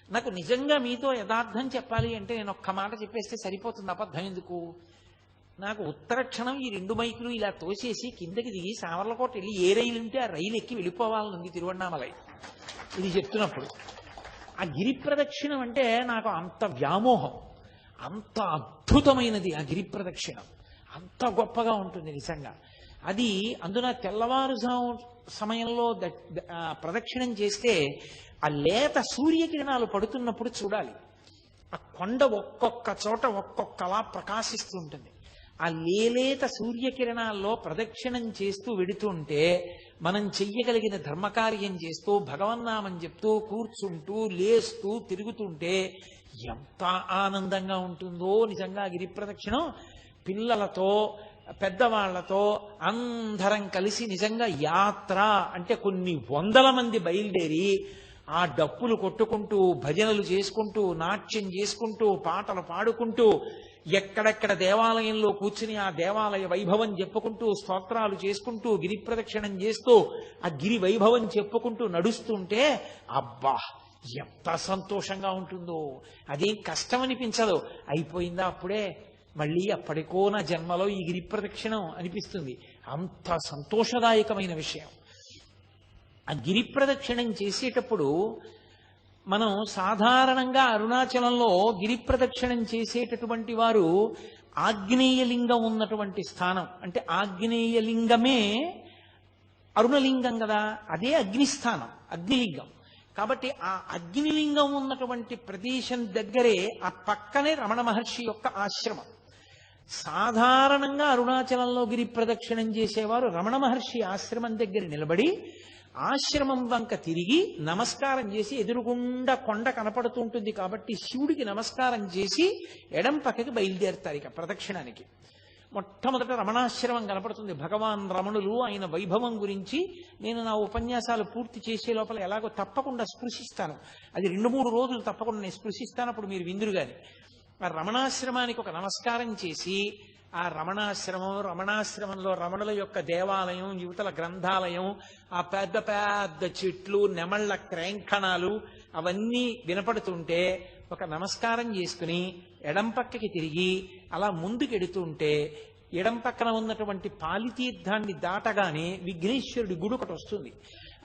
నాకు నిజంగా మీతో యథార్థం చెప్పాలి అంటే నేను ఒక్క మాట చెప్పేస్తే సరిపోతుంది, అబద్ధం ఎందుకు? నాకు ఉత్తర క్షణం ఈ 2 మైకులు ఇలా తోసేసి కిందకి దిగి సావర్లకోట వెళ్ళి ఏ రైలు ఉంటే ఆ రైలు ఎక్కి వెళ్ళిపోవాలనుంది తిరువണ്ണామలై ఇది చెప్తున్నప్పుడు. ఆ గిరి ప్రదక్షిణం అంటే నాకు అంత వ్యామోహం, అంత అద్భుతమైనది ఆ గిరి ప్రదక్షిణం, అంత గొప్పగా ఉంటుంది నిజంగా. అది అందున తెల్లవారుజాము సమయంలో ప్రదక్షిణం చేస్తే ఆ లేత సూర్యకిరణాలు పడుతున్నప్పుడు చూడాలి. ఆ కొండ ఒక్కొక్క చోట ఒక్కొక్కలా ప్రకాశిస్తూ ఉంటుంది. ఆ లేలేత సూర్యకిరణాల్లో ప్రదక్షిణం చేస్తూ వెడుతుంటే మనం చెయ్యగలిగిన ధర్మకార్యం చేస్తూ భగవన్నామం చెప్తూ కూర్చుంటూ లేస్తూ తిరుగుతుంటే ఎంత ఆనందంగా ఉంటుందో నిజంగా గిరి ప్రదక్షిణం. పిల్లలతో పెద్దవాళ్లతో అందరం కలిసి నిజంగా యాత్ర అంటే కొన్ని వందల మంది బయలుదేరి ఆ డప్పులు కొట్టుకుంటూ భజనలు చేసుకుంటూ నాట్యం చేసుకుంటూ పాటలు పాడుకుంటూ ఎక్కడెక్కడ దేవాలయంలో కూర్చుని ఆ దేవాలయ వైభవం చెప్పుకుంటూ స్తోత్రాలు చేసుకుంటూ గిరి ప్రదక్షిణం చేస్తూ ఆ గిరి వైభవం చెప్పుకుంటూ నడుస్తుంటే అబ్బా ఎంత సంతోషంగా ఉంటుందో. అదేం కష్టం అనిపించదు. అయిపోయిందా అప్పుడే, మళ్ళీ అప్పటికో నా జన్మలో ఈ గిరి ప్రదక్షిణం అనిపిస్తుంది. అంత సంతోషదాయకమైన విషయం. ఆ గిరి ప్రదక్షిణం చేసేటప్పుడు మనం సాధారణంగా అరుణాచలంలో గిరి ప్రదక్షిణం చేసేటటువంటి వారు ఆగ్నేయలింగం ఉన్నటువంటి స్థానం, అంటే ఆగ్నేయలింగమే అరుణలింగం కదా, అదే అగ్నిస్థానం, అగ్నిలింగం. కాబట్టి ఆ అగ్నిలింగం ఉన్నటువంటి ప్రదేశం దగ్గరే ఆ పక్కనే రమణ మహర్షి యొక్క ఆశ్రమం. సాధారణంగా అరుణాచలంలో గిరి ప్రదక్షిణం చేసేవారు రమణ మహర్షి ఆశ్రమం దగ్గర నిలబడి ఆశ్రమం వంక తిరిగి నమస్కారం చేసి, ఎదురుగుండా కొండ కనపడుతూ ఉంటుంది కాబట్టి శివుడికి నమస్కారం చేసి ఎడం పక్కకి బయలుదేరుతారు ఇక ప్రదక్షిణానికి. మొట్టమొదట రమణాశ్రమం కనపడుతుంది. భగవాన్ రమణులు ఆయన వైభవం గురించి నేను నా ఉపన్యాసాలు పూర్తి చేసే లోపల ఎలాగో తప్పకుండా స్పృశిస్తాను. అది 2-3 రోజులు తప్పకుండా నేను స్పృశిస్తాను, అప్పుడు మీరు విందురు గాని. ఆ రమణాశ్రమానికి ఒక నమస్కారం చేసి ఆ రమణాశ్రమంలో రమణుల యొక్క దేవాలయం, యువతల గ్రంథాలయం, ఆ పెద్ద పెద్ద చెట్లు, నెమళ్ల క్రేంఖణాలు అవన్నీ వినపడుతుంటే ఒక నమస్కారం చేసుకుని ఎడం పక్కకి తిరిగి అలా ముందుకెడుతుంటే ఎడం పక్కన ఉన్నటువంటి పాలితీర్థాన్ని దాటగానే విఘ్నేశ్వరుడి గుడి ఒకటి వస్తుంది.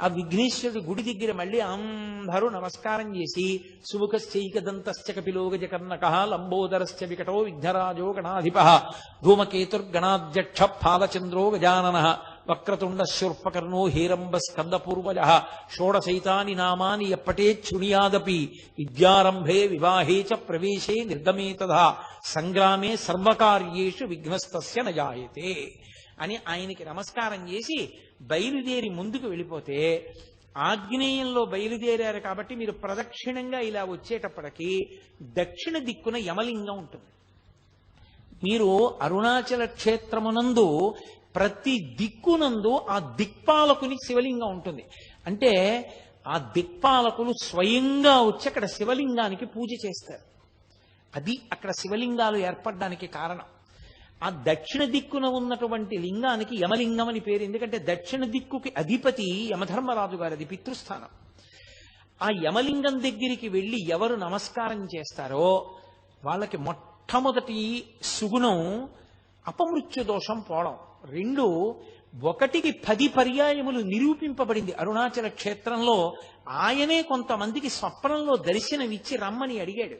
ఆ విఘ్నేశ్వరుడి గుడి దగ్గర మళ్ళీ అందరూ నమస్కారం చేసి సుముఖశ్చైకదంతశ్చ కపిలోగజకర్ణకః లంబోదరశ్చ వికటో విఘ్నరాజో గణాధిపః ధూమకేతుర్గణాధ్యక్ష ఫాలచంద్రో గజాననః వక్రతుండ శూర్పకర్ణో హేరంబ స్కందపూర్వజః షోడశైతాని నామాని ఎప్పటేత్ శృణుయాదపి విద్యారంభే వివాహే చ ప్రవేశే నిర్గమే తథా సంగ్రామే సర్వకార్యేషు విఘ్నస్తస్య నజాయతే అని ఆయనకి నమస్కారం చేసి బయలుదేరి ముందుకు వెళ్ళిపోతే, ఆగ్నేయంలో బయలుదేరారు కాబట్టి మీరు ప్రదక్షిణంగా ఇలా వచ్చేటప్పటికి దక్షిణ దిక్కున యమలింగం ఉంటుంది. మీరు అరుణాచల క్షేత్రమునందు ప్రతి దిక్కునందు ఆ దిక్పాలకుని శివలింగం ఉంటుంది. అంటే ఆ దిక్పాలకులు స్వయంగా వచ్చి అక్కడ శివలింగానికి పూజ చేస్తారు. అది అక్కడ శివలింగాలు ఏర్పడడానికి కారణం. ఆ దక్షిణ దిక్కున ఉన్నటువంటి లింగానికి యమలింగం అని పేరు. ఎందుకంటే దక్షిణ దిక్కుకి అధిపతి యమధర్మరాజు గారు, అది పితృస్థానం. ఆ యమలింగం దగ్గరికి వెళ్ళి ఎవరు నమస్కారం చేస్తారో వాళ్ళకి మొట్టమొదటి సుగుణం అపమృత్యు దోషం పోవడం. 2, 1కి 10 పర్యాయములు నిరూపింపబడింది అరుణాచల క్షేత్రంలో. ఆయనే కొంతమందికి స్వప్నంలో దర్శనమిచ్చి రమ్మని అడిగాడు.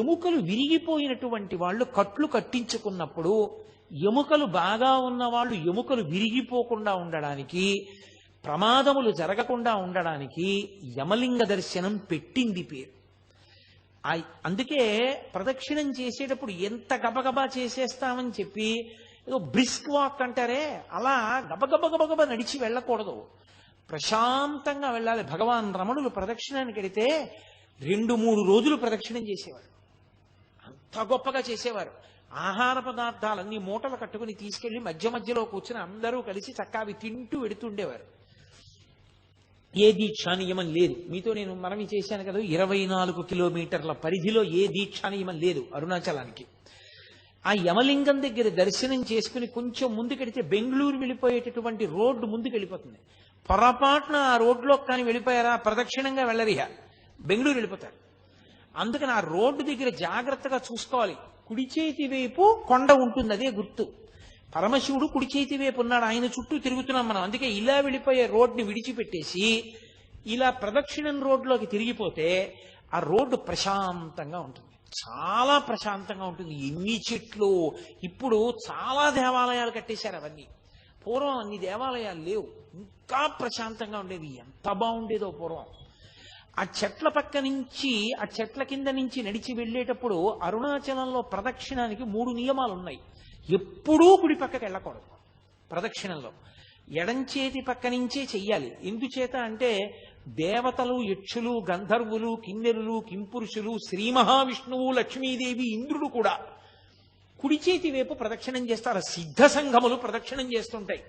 ఎముకలు విరిగిపోయినటువంటి వాళ్ళు కట్లు కట్టించుకున్నప్పుడు ఎముకలు బాగా ఉన్న ఎముకలు విరిగిపోకుండా ఉండడానికి, ప్రమాదములు జరగకుండా ఉండడానికి యమలింగ దర్శనం పెట్టింది పేరు. అందుకే ప్రదక్షిణం చేసేటప్పుడు ఎంత గబగబా చేసేస్తామని చెప్పి ఏదో బ్రిస్క్ వాక్ అంటారే, అలా గబగబ నడిచి వెళ్ళకూడదు, ప్రశాంతంగా వెళ్ళాలి. భగవాన్ రమణులు ప్రదక్షిణానికి వెడితే 2-3 రోజులు ప్రదక్షిణం చేసేవారు. అంత గొప్పగా చేసేవారు. ఆహార పదార్థాలన్నీ మూటలు కట్టుకుని తీసుకెళ్లి మధ్య మధ్యలో కూర్చుని అందరూ కలిసి చక్కగా అవి తింటూ వెడుతుండేవారు. ఏ దీక్షా నియమం లేదు. మీతో నేను మనవి చేశాను కదా, 24 కిలోమీటర్ల పరిధిలో ఏ దీక్షా నియమం లేదు అరుణాచలానికి. ఆ యమలింగం దగ్గర దర్శనం చేసుకుని కొంచెం ముందుకెడితే బెంగళూరు వెళ్ళిపోయేటటువంటి రోడ్డు ముందుకు వెళ్ళిపోతుంది. పొరపాటున ఆ రోడ్లో కానీ వెళ్ళిపోయారా ప్రదక్షిణంగా వెళ్ళరిహ, బెంగళూరు వెళ్ళిపోతారు. అందుకని ఆ రోడ్డు దగ్గర జాగ్రత్తగా చూసుకోవాలి. కుడి చేతి వైపు కొండ ఉంటుంది, అదే గుర్తు. పరమశివుడు కుడి చేతి వైపు ఉన్నాడు, ఆయన చుట్టూ తిరుగుతున్నాం మనం. అందుకే ఇలా వెళ్ళిపోయే రోడ్ని విడిచిపెట్టేసి ఇలా ప్రదక్షిణం రోడ్లోకి తిరిగిపోతే ఆ రోడ్డు ప్రశాంతంగా ఉంటుంది, చాలా ప్రశాంతంగా ఉంటుంది. ఎన్ని చెట్లు! ఇప్పుడు చాలా దేవాలయాలు కట్టేశారు అవన్నీ. పూర్వం అన్ని దేవాలయాలు లేవు, ఇంకా ప్రశాంతంగా ఉండేది. ఎంత బాగుండేదో పూర్వం. ఆ చెట్ల పక్క నుంచి, ఆ చెట్ల కింద నుంచి నడిచి వెళ్ళేటప్పుడు అరుణాచలంలో ప్రదక్షిణానికి 3 నియమాలు ఉన్నాయి. ఎప్పుడూ కుడి పక్కకి వెళ్ళకూడదు ప్రదక్షిణంలో, ఎడంచేతి పక్క నుంచే చెయ్యాలి. ఎందుచేత అంటే దేవతలు, యక్షులు, గంధర్వులు, కిన్నెరులు, కింపురుషులు, శ్రీ మహావిష్ణువు, లక్ష్మీదేవి, ఇంద్రుడు కూడా కుడి చేతి వైపు ప్రదక్షిణం చేస్తారు. సిద్ధ సంఘములు ప్రదక్షిణం చేస్తుంటాయి.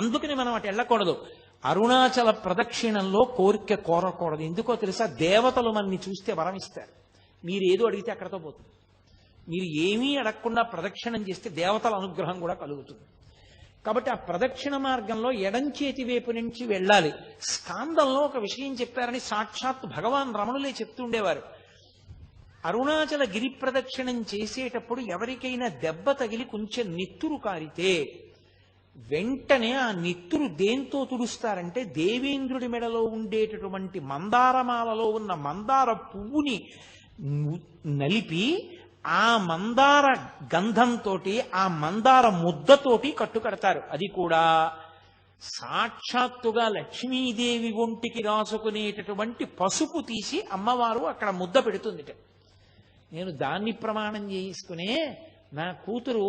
అందుకని మనం అటు వెళ్ళకూడదు. అరుణాచల ప్రదక్షిణంలో కోరిక కోరకూడదు. ఎందుకో తెలుసా? దేవతలు మనని చూస్తే వరం ఇస్తారు. మీరు ఏదో అడిగితే అక్కడతో పోతుంది. మీరు ఏమీ అడగకుండా ప్రదక్షిణం చేస్తే దేవతల అనుగ్రహం కూడా కలుగుతుంది. కాబట్టి ఆ ప్రదక్షిణ మార్గంలో ఎడంచేతి వైపు నుంచి వెళ్ళాలి. స్కాందంలో ఒక విషయం చెప్పారని సాక్షాత్ భగవాన్ రమణులే చెప్తుండేవారు. అరుణాచల గిరి ప్రదక్షిణం చేసేటప్పుడు ఎవరికైనా దెబ్బ తగిలి కొంచెం నెత్తురు కారితే వెంటనే ఆ నెత్తురు దేంతో తుడుస్తారంటే దేవేంద్రుడి మెడలో ఉండేటటువంటి మందారమాలలో ఉన్న మందార పువ్వుని నలిపి ఆ మందార గంధంతో, ఆ మందార ముద్దతోటి కట్టుకడతారు. అది కూడా సాక్షాత్తుగా లక్ష్మీదేవి ఒంటికి రాసుకునేటటువంటి పసుపు తీసి అమ్మవారు అక్కడ ముద్ద పెడుతుందిట. నేను దాన్ని ప్రమాణం చేసుకునే నా కూతురు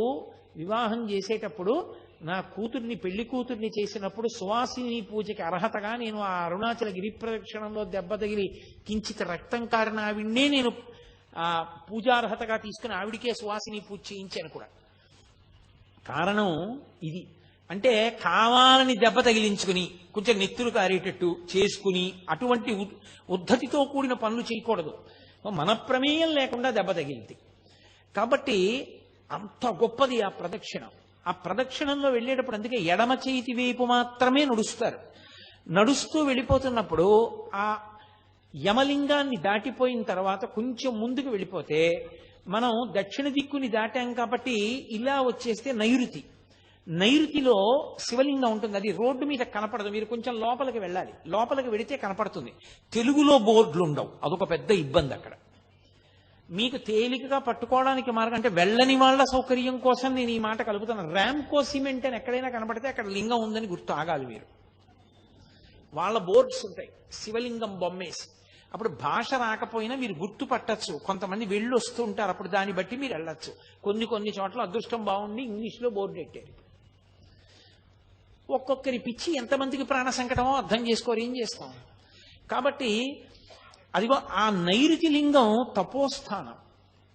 వివాహం చేసేటప్పుడు, నా కూతుర్ని పెళ్లి కూతుర్ని చేసినప్పుడు సువాసిని పూజకి అర్హతగా నేను ఆ అరుణాచల గిరి ప్రదక్షిణంలో దెబ్బ తగిలి కించిత రక్తం కారిన ఆవిడ్నే నేను ఆ పూజార్హతగా తీసుకుని ఆవిడికే సువాసిని పూజ చేయించాను కూడా. కారణం ఇది. అంటే కావాలని దెబ్బ తగిలించుకుని కొంచెం నెత్తులు కారేటట్టు చేసుకుని అటువంటి ఉద్ధతితో కూడిన పనులు చేయకూడదు. మన ప్రమేయం లేకుండా దెబ్బ తగిలింది. కాబట్టి అంత గొప్పది ఆ ప్రదక్షిణం. ఆ ప్రదక్షిణంలో వెళ్ళేటప్పుడు అందుకే ఎడమ చేతి వైపు మాత్రమే నడుస్తారు. నడుస్తూ వెళ్ళిపోతున్నప్పుడు ఆ యమలింగాన్ని దాటిపోయిన తర్వాత కొంచెం ముందుకు వెళ్ళిపోతే మనం దక్షిణ దిక్కుని దాటాం కాబట్టి ఇలా వచ్చేస్తే నైరుతి. నైరుతిలో శివలింగం ఉంటుంది. అది రోడ్డు మీద కనపడదు, మీరు కొంచెం లోపలికి వెళ్ళాలి. లోపలికి వెళితే కనపడుతుంది. తెలుగులో బోర్డులు ఉండవు, అదొక పెద్ద ఇబ్బంది. అక్కడ మీకు తేలికగా పట్టుకోవడానికి మార్గం, అంటే వెళ్ళని వాళ్ళ సౌకర్యం కోసం నేను ఈ మాట కలుపుతున్నాను. ర్యాంకో సిమెంట్ అని ఎక్కడైనా కనపడితే అక్కడ లింగం ఉందని గుర్తు ఆగాలి మీరు. వాళ్ళ బోర్డ్స్ ఉంటాయి శివలింగం బొమ్మేసి. అప్పుడు భాష రాకపోయినా మీరు గుర్తు పట్టచ్చు. కొంతమంది వెళ్ళి వస్తూ ఉంటారు, అప్పుడు దాన్ని బట్టి మీరు వెళ్ళచ్చు. కొన్ని చోట్ల అదృష్టం బాగుండి ఇంగ్లీష్లో బోర్డు పెట్టారు. ఒక్కొక్కరి పిచ్చి ఎంతమందికి ప్రాణ సంకటమో అర్థం చేసుకోరు, ఏం చేస్తాం. కాబట్టి అదిగో ఆ నైరుతి లింగం తపోస్థానం.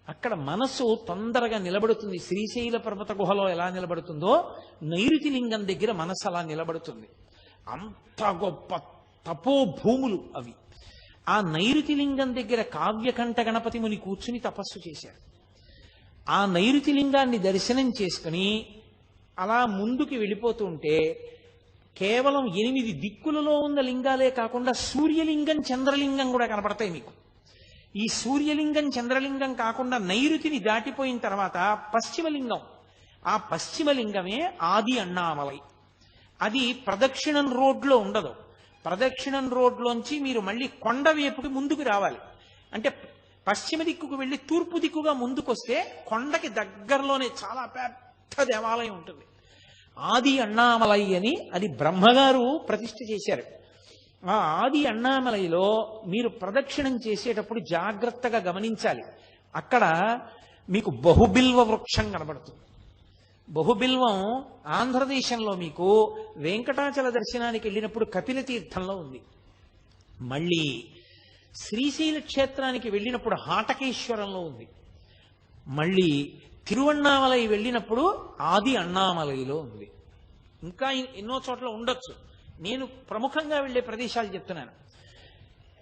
అక్కడ మనసు తొందరగా నిలబడుతుంది. శ్రీశైల పర్వత గుహలో ఎలా నిలబడుతుందో నైరుతి లింగం దగ్గర మనసు అలా నిలబడుతుంది. అంత గొప్ప తపోభూములు అవి. ఆ నైరుతి లింగం దగ్గర కావ్యకంఠ గణపతి ముని కూర్చుని తపస్సు చేశారు. ఆ నైరుతి లింగాన్ని దర్శనం చేసుకుని అలా ముందుకు వెళ్ళిపోతూ ఉంటే కేవలం 8 దిక్కులలో ఉన్న లింగాలే కాకుండా సూర్యలింగం, చంద్రలింగం కూడా కనపడతాయి మీకు. ఈ సూర్యలింగం, చంద్రలింగం కాకుండా నైరుతిని దాటిపోయిన తర్వాత పశ్చిమలింగం. ఆ పశ్చిమలింగమే ఆది అన్నామలై. అది ప్రదక్షిణం రోడ్లో ఉండదు. ప్రదక్షిణం రోడ్లోంచి మీరు మళ్ళీ కొండ వైపుకి ముందుకు రావాలి. అంటే పశ్చిమ దిక్కుకు వెళ్ళి తూర్పు దిక్కుగా ముందుకొస్తే కొండకి దగ్గరలోనే చాలా పెద్ద దేవాలయం ఉంటుంది. ఆది అన్నామలై అని అది బ్రహ్మగారు ప్రతిష్ఠ చేశారు. ఆ ఆది అన్నామలైలో మీరు ప్రదక్షిణం చేసేటప్పుడు జాగ్రత్తగా గమనించాలి. అక్కడ మీకు బహుబిల్వ వృక్షం కనబడుతుంది. బహుబిల్వం ఆంధ్రదేశంలో మీకు వెంకటాచల దర్శనానికి వెళ్ళినప్పుడు కపిల తీర్థంలో ఉంది. మళ్ళీ శ్రీశైల క్షేత్రానికి వెళ్ళినప్పుడు హాటకేశ్వరంలో ఉంది. మళ్ళీ తిరువణ్ణామలై వెళ్ళినప్పుడు ఆది అన్నామలైలో ఉంది. ఇంకా ఎన్నో చోట్ల ఉండొచ్చు. నేను ప్రముఖంగా వెళ్ళే ప్రదేశాలు చెప్తున్నాను.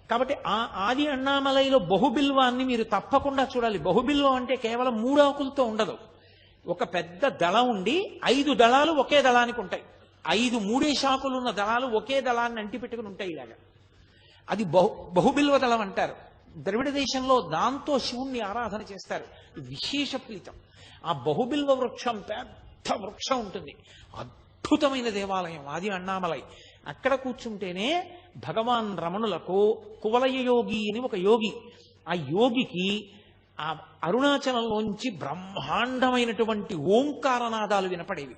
కాబట్టి ఆ ఆది అన్నామలైలో బహుబిల్వాన్ని మీరు తప్పకుండా చూడాలి. బహుబిల్వం అంటే కేవలం 3 ఆకులతో ఉండదు. ఒక పెద్ద దళం ఉండి 5 దళాలు ఒకే దళానికి ఉంటాయి. 5 3 శాఖలు ఉన్న దళాలు ఒకే దళాన్ని అంటిపెట్టుకుని ఉంటాయి. ఇలాగా అది బహుబిల్వదళం అంటారు. ద్రవిడ దేశంలో దాంతో శివుణ్ణి ఆరాధన చేస్తారు. విశేష ఫలితం. ఆ బహుబిల్వ వృక్షం పెద్ద వృక్షం ఉంటుంది. అద్భుతమైన దేవాలయం ఆది అన్నామలై. అక్కడ కూర్చుంటేనే భగవాన్ రమణులకు కువలయ యోగి అని ఒక యోగి, ఆ యోగికి ఆ అరుణాచలంలోంచి బ్రహ్మాండమైనటువంటి ఓంకారనాదాలు వినపడేవి.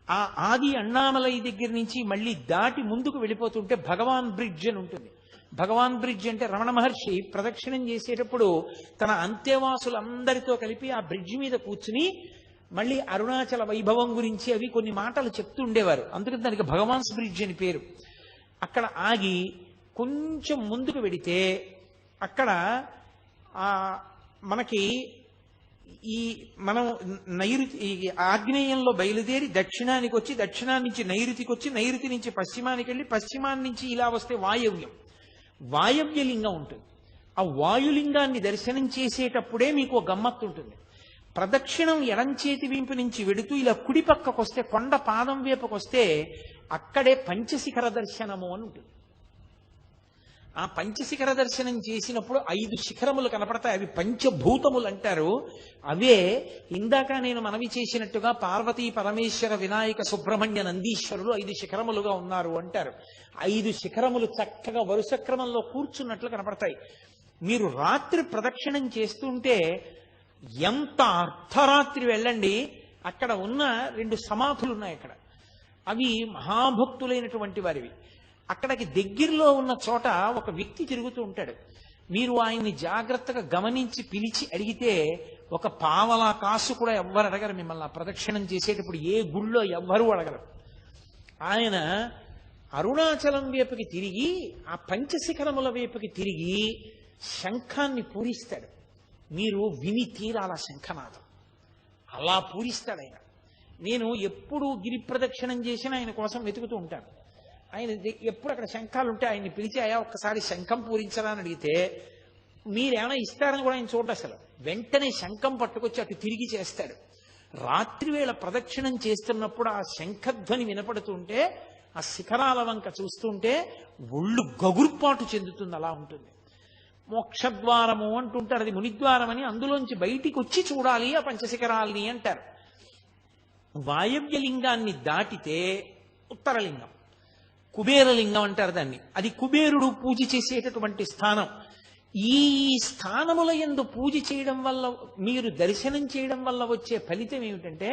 ఆ ఆది అన్నామలై దగ్గర నుంచి మళ్ళీ దాటి ముందుకు వెళ్ళిపోతుంటే భగవాన్ బ్రిడ్జ్ అని ఉంటుంది. భగవాన్ బ్రిడ్జ్ అంటే రమణ మహర్షి ప్రదక్షిణం చేసేటప్పుడు తన అంత్యవాసులందరితో కలిపి ఆ బ్రిడ్జ్ మీద కూర్చుని మళ్ళీ అరుణాచల వైభవం గురించి అవి కొన్ని మాటలు చెప్తూ ఉండేవారు. అందుకని దానికి భగవాన్స్ బ్రిడ్జ్ అని పేరు. అక్కడ ఆగి కొంచెం ముందుకు వెడితే అక్కడ మనకి మనం ఆగ్నేయంలో బయలుదేరి దక్షిణానికి వచ్చి, దక్షిణాన్ని నుంచి నైరుతికి వచ్చి, నైరుతి నుంచి పశ్చిమానికి వెళ్ళి, పశ్చిమాన్ని నుంచి ఇలా వస్తే వాయవ్యం, వాయవ్యలింగం ఉంటుంది. ఆ వాయులింగాన్ని దర్శనం చేసేటప్పుడే మీకు ఒక గమ్మత్తు ఉంటుంది. ప్రదక్షిణం ఎడంచేతి వీంపు నుంచి వెడుతూ ఇలా కుడి పక్కకు వస్తే, కొండ పాదం వైపుకు వస్తే అక్కడే పంచశిఖర దర్శనము అని ఉంటుంది. ఆ పంచశిఖర దర్శనం చేసినప్పుడు 5 శిఖరములు కనపడతాయి. అవి పంచభూతములు అంటారు. అవే ఇందాక నేను మనవి చేసినట్టుగా పార్వతీ పరమేశ్వర వినాయక సుబ్రహ్మణ్య నందీశ్వరులు 5 శిఖరములుగా ఉన్నారు అంటారు. 5 శిఖరములు చక్కగా వరుస క్రమంలో కూర్చున్నట్లు కనపడతాయి. మీరు రాత్రి ప్రదక్షిణం చేస్తుంటే ఎంత అర్ధరాత్రి వెళ్ళండి, అక్కడ ఉన్న 2 సమాధులు ఉన్నాయి. అక్కడ అవి మహాభక్తులైనటువంటి వారివి. అక్కడికి దగ్గరలో ఉన్న చోట ఒక వ్యక్తి తిరుగుతూ ఉంటాడు. మీరు ఆయన్ని జాగ్రత్తగా గమనించి పిలిచి అడిగితే ఒక పావలా కాసు కూడా ఎవ్వరు అడగరు మిమ్మల్ని. ప్రదక్షిణం చేసేటప్పుడు ఏ గుళ్ళో ఎవ్వరూ అడగరు. ఆయన అరుణాచలం వైపుకి తిరిగి, ఆ పంచశిఖరముల వైపుకి తిరిగి శంఖాన్ని పూరిస్తాడు. మీరు విని తీరాల శంఖనాదం అలా పూరిస్తాడు ఆయన. నేను ఎప్పుడు గిరి ప్రదక్షిణం చేసినా ఆయన కోసం వెతుకుతూ ఉంటాను. ఆయన ఎప్పుడు అక్కడ శంఖాలు ఉంటే ఆయన్ని పిలిచి, అయ్యా ఒక్కసారి శంఖం పూరించరా అని అడిగితే మీరేమైనా ఇస్తారని కూడా ఆయన చూడండి. అసలు వెంటనే శంఖం పట్టుకొచ్చి అటు తిరిగి చేస్తాడు. రాత్రివేళ ప్రదక్షిణం చేస్తున్నప్పుడు ఆ శంఖధ్వని వినపడుతుంటే, ఆ శిఖరాల వంక చూస్తుంటే ఒళ్ళు గగుర్పాటు చెందుతుంది. అలా ఉంటుంది. మోక్షద్వారము అంటుంటారు, అది మునిద్వారం అని. అందులోంచి బయటికి వచ్చి చూడాలి ఆ పంచశిఖరాల్ని అంటారు. వాయవ్యలింగాన్ని దాటితే ఉత్తరలింగం, కుబేరలింగం అంటారు దాన్ని. అది కుబేరుడు పూజ చేసేటటువంటి స్థానం. ఈ స్థానముల యందు పూజ చేయడం వల్ల, మీరు దర్శనం చేయడం వల్ల వచ్చే ఫలితం ఏమిటంటే,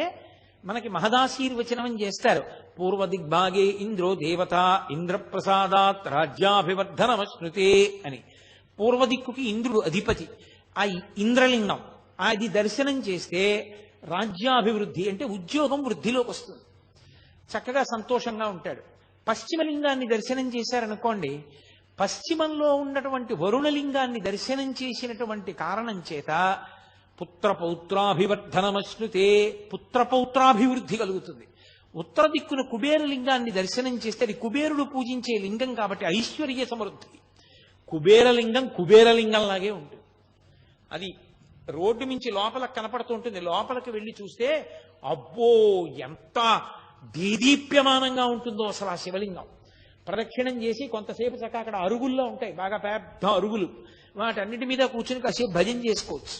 మనకి మహదాశీర్వచనం చేస్తారు. పూర్వ దిగ్భాగే ఇంద్రో దేవత ఇంద్రప్రసాదాత్ రాజ్యాభివర్ధనమశ్నుతే అని. పూర్వ దిక్కుకి ఇంద్రుడు అధిపతి. ఆ ఇంద్రలింగం అది దర్శనం చేస్తే రాజ్యాభివృద్ధి అంటే ఉద్యోగం వృద్ధిలోకి వస్తుంది. చక్కగా సంతోషంగా ఉంటాడు. పశ్చిమలింగాన్ని దర్శనం చేశారనుకోండి, పశ్చిమంలో ఉన్నటువంటి వరుణలింగాన్ని దర్శనం చేసినటువంటి కారణం చేత పుత్రపౌత్రాభివర్ధనమశ్నుతే, పుత్రపౌత్రాభివృద్ధి కలుగుతుంది. ఉత్తర దిక్కున కుబేరలింగాన్ని దర్శనం చేస్తే అది కుబేరుడు పూజించే లింగం కాబట్టి ఐశ్వర్య సమృద్ధి. కుబేరలింగం కుబేరలింగంలాగే ఉంటుంది. అది రోడ్డు మించి లోపలకు కనపడుతూ ఉంటుంది. లోపలికి వెళ్ళి చూస్తే అబ్బో ఎంత దేదీప్యమానంగా ఉంటుందో అసలు ఆ శివలింగం. ప్రదక్షిణం చేసి కొంతసేపు చక్క అక్కడ అరుగుల్లో ఉంటాయి, బాగా పెద్ద అరుగులు. వాటన్నిటి మీద కూర్చుని కాసేపు భజన చేసుకోవచ్చు.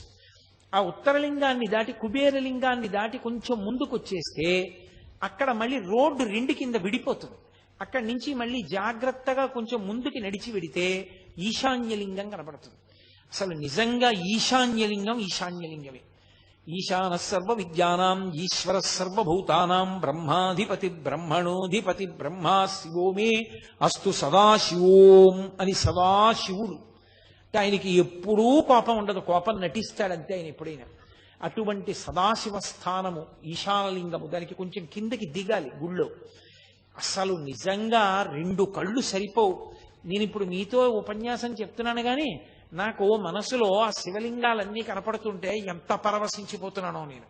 ఆ ఉత్తరలింగాన్ని దాటి కుబేరలింగాన్ని దాటి కొంచెం ముందుకు వచ్చేస్తే అక్కడ మళ్ళీ రోడ్డు 2 కింద విడిపోతుంది. అక్కడి నుంచి మళ్ళీ జాగ్రత్తగా కొంచెం ముందుకి నడిచి వెడితే ఈశాన్యలింగం కనపడుతుంది. అసలు నిజంగా ఈశాన్యలింగం ఈశాన్యలింగమే. ఈశాన సర్వ విద్యానాం ఈశ్వర సర్వభూతానాం బ్రహ్మాధిపతి బ్రహ్మణోధిపతి బ్రహ్మా శివో మే అస్తు సదాశివోం అని. సదాశివుడు ఆయనకి ఎప్పుడూ కోపం ఉండదు, కోపం నటిస్తాడంతే ఆయన ఎప్పుడైనా. అటువంటి సదాశివ స్థానము ఈశానలింగము. దానికి కొంచెం కిందకి దిగాలి గుళ్ళో. అసలు నిజంగా 2 కళ్ళు సరిపోవు. నేను ఇప్పుడు మీతో ఉపన్యాసం చెప్తున్నాను కానీ నాకు మనసులో ఆ శివలింగాలన్నీ కనపడుతుంటే ఎంత పరవశించిపోతున్నానో నేను.